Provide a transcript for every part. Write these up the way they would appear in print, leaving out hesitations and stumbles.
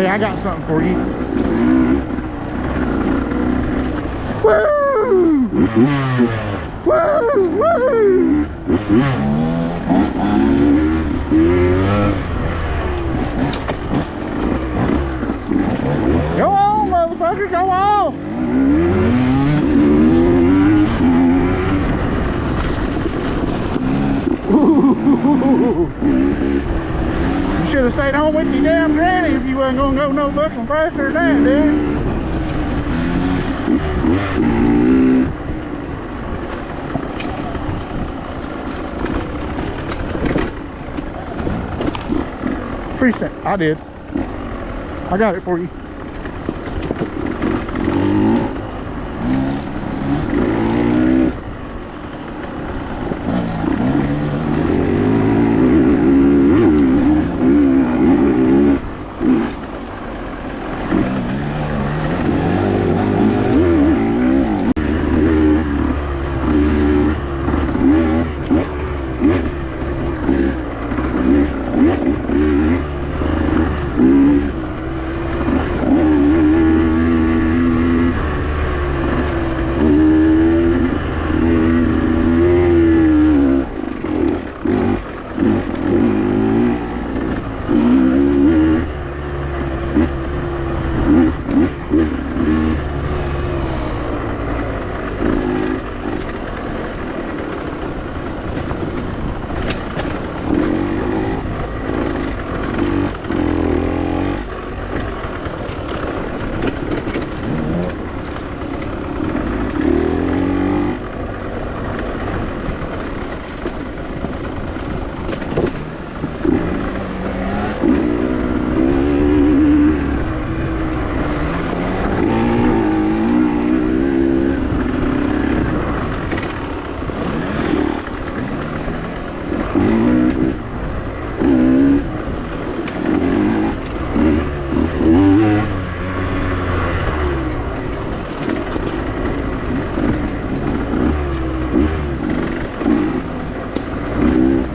I got something for you. Woo! Woo! Woo! Go on, motherfucker, go on! Ooh. You should have stayed home with your damn granny if you wasn't gonna go no fucking faster than that, dude. Appreciate it. I did. I got it for you.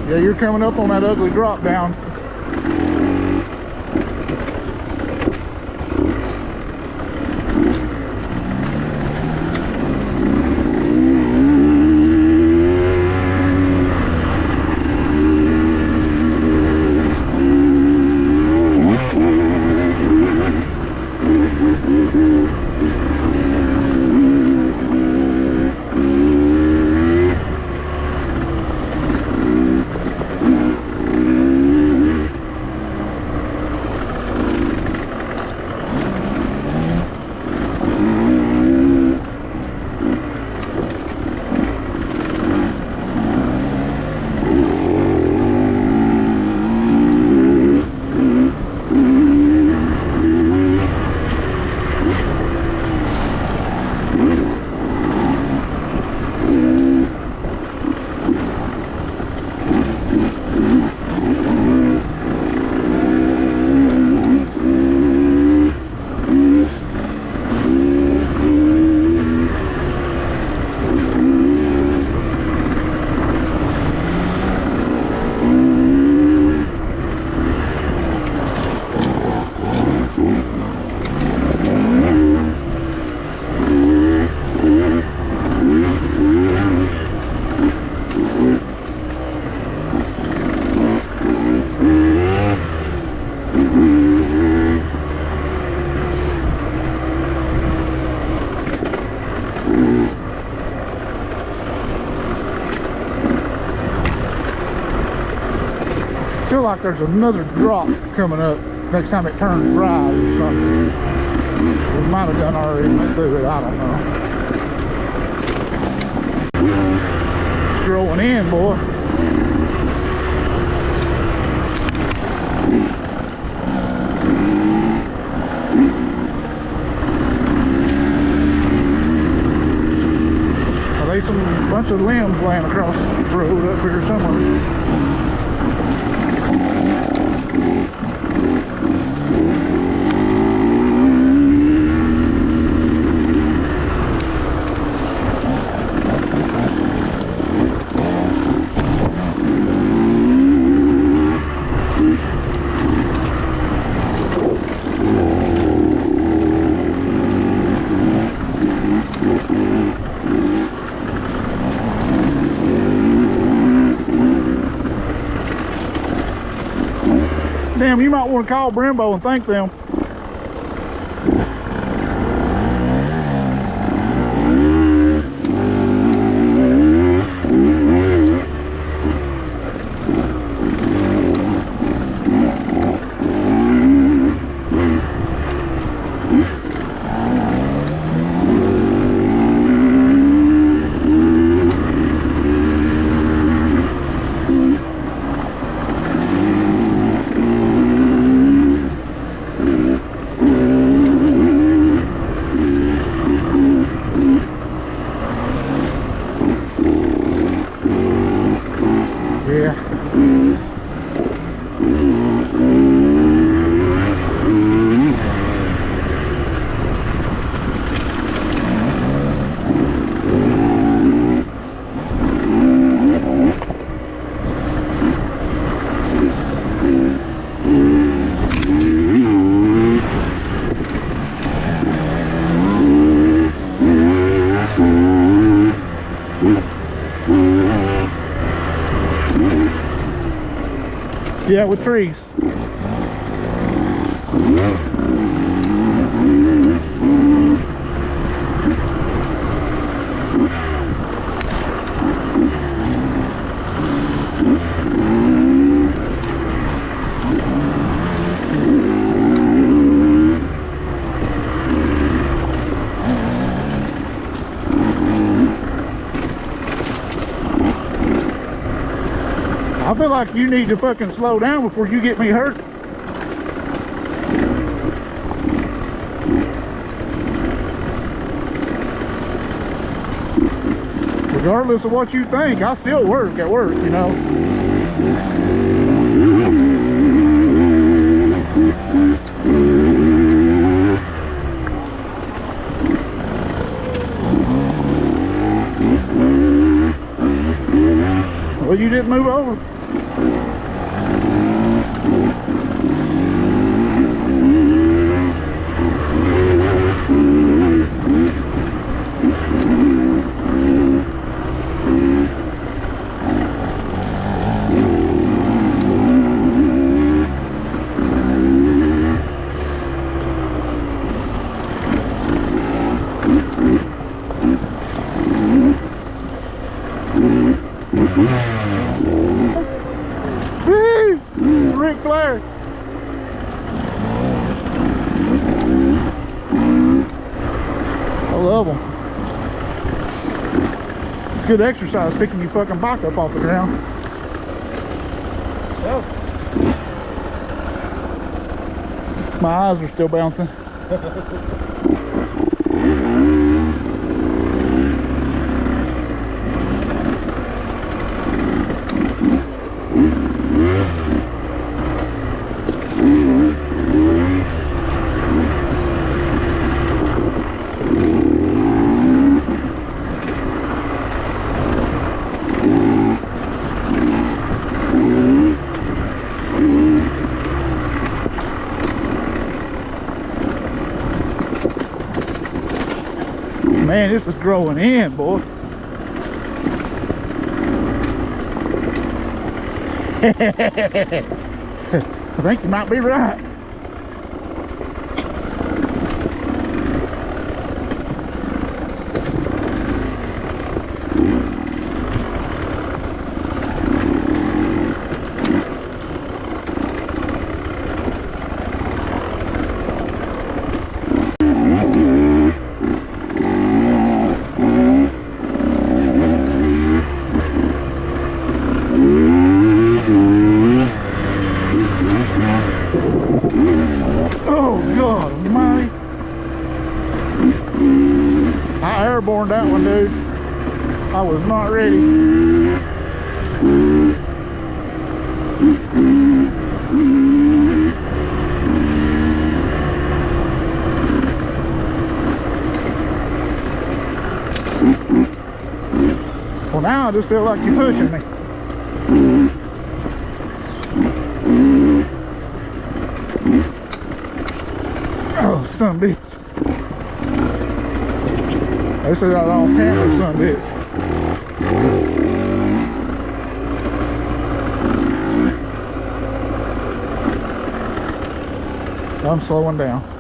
Yeah, you're coming up on that ugly drop down. I feel like there's another drop coming up next time it turns right or something. We might have done already went through it, I don't know. It's growing in, boy. There's some bunch of limbs laying across the road up here somewhere. Tim, you might want to call Brembo and thank them. Yeah, with trees. I feel like you need to fucking slow down before you get me hurt. Regardless of what you think, I still work at work, you know. Well, you didn't move over. Ric Flair. I love them. It's good exercise picking your fucking bike up off the ground. Yeah. My eyes are still bouncing. Man, this is growing in, boy. I think you might be right. Airborne that one, dude. I was not ready. Well, now I just feel like you're pushing me. Oh, son of a bitch. They said that on camera, son of a bitch. I'm slowing down.